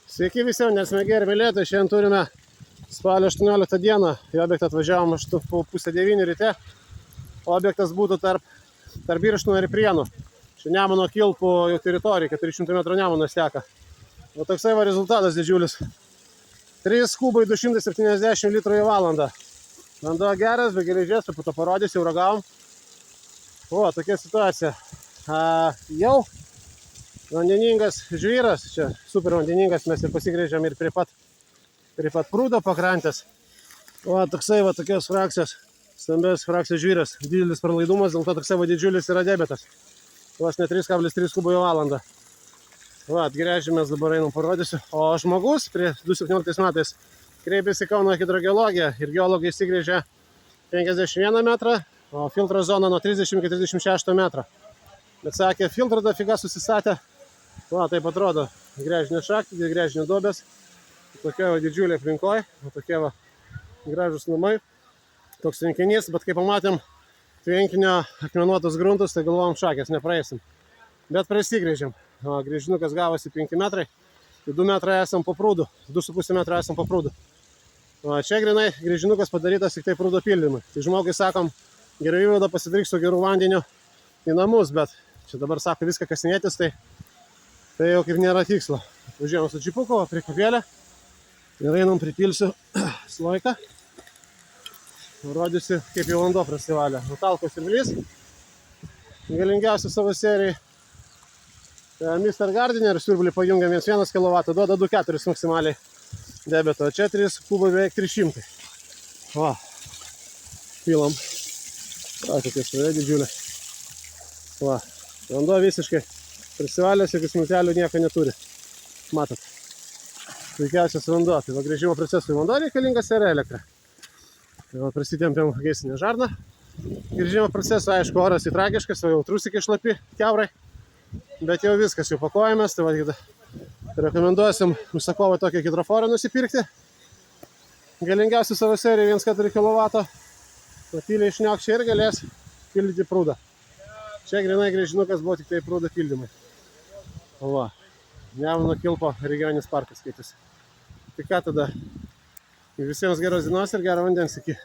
Sveiki visiems, nesmegi ir mylėtai. Šiandien turime spalio 18 dieną. Į objektą atvažiavom po pusę 9 ryte. Objektas būtų tarp Birštono ir Prienų. Čia Nemuno kilpų jau teritorija, 400 metrų Nemunas teka. O toksai va rezultatas didžiulis. 3 kubai 270 litrų į valandą. Vanduo geras, be geležies, po to parodysiu, jau ragavom. O, tokia situacija. Jau vandeningas žvyras, čia super vandeningas, mes ir pasigrėžiam ir prie pat prūdo pakrantės. O, toksai va tokios frakcijos, stambios frakcijos žvyras, didelis pralaidumas, dėl to toksai va didžiulis yra debetas. Vos ne 3,3 kubo į valandą. Va, atgręžimės, dabar einam parodysiu. O žmogus prie 2017 metais kreipėsi į Kauno hidrogeologiją ir geologai įsigrėžė 51 metrą, o filtro zona nuo 30 iki 36 metrą. Bet sakė, filtrą dafiga susistatė. Va, taip atrodo, gręžinio šakti, gręžinio duobės. Tokia va didžiulė aplinkoje, tokie va gražus namai. Toks rinkinys, bet kai pamatėm tvenkinio akmenuotus gruntus, tai galvom šakės, nepraeisim. Bet prasigrėžėm. Grėžinukas gavosi 5 metrai, tai 2 metrai esam po prūdų, 2,5 metro esam po prūdų. Čia grinai grėžinukas padarytas tik tai prūdo pildymui. Tai žmogui sakom, gerai įvada pasidaryk su geru vandeniu į namus, bet čia dabar sako viską kasinėtis, tai jau kaip nėra tikslo. Važiuojam su džipuku, prie kopėlę ir einam pripilsiu sloiką. Rodysiu, kaip jau vanduo prasivalė. Nutalkos ir vilys. Galingiausi savo serijai. Mr. Gardiner siurblį pajungia 1 kW, duoda 2,4 maksimaliai debeto. Čia 3 kubai beveik 300. O, pilam. O, tokia švarė didžiulė. Va, vanduo visiškai prisivalęs, jokių smiltelių nieko neturi. Matot. Puikiausias vanduo. Tai va, gręžimo procesui vanduo reikalingas yra elektra. Tai va, prasitempiam geisinę žarną. Gręžimo procesu, aišku, oras įtragiškas, o jau trusikai šlapi, kiaurai. Bet jau viskas, jau pakojamės, tai va, rekomenduosim užsakovą tokią hidroforą nusipirkti. Galingiausių savo serijų 1,4 kW. Tyliai šniokščia ir galės pildyti prūdą. Čia grinai gręžinukas buvo tik tai prūdo pildymai. O va, Nemuno kilpo regioninis parkas skaitėsi. Tai ką tada? Visiems geros dienos ir gero vandens iki.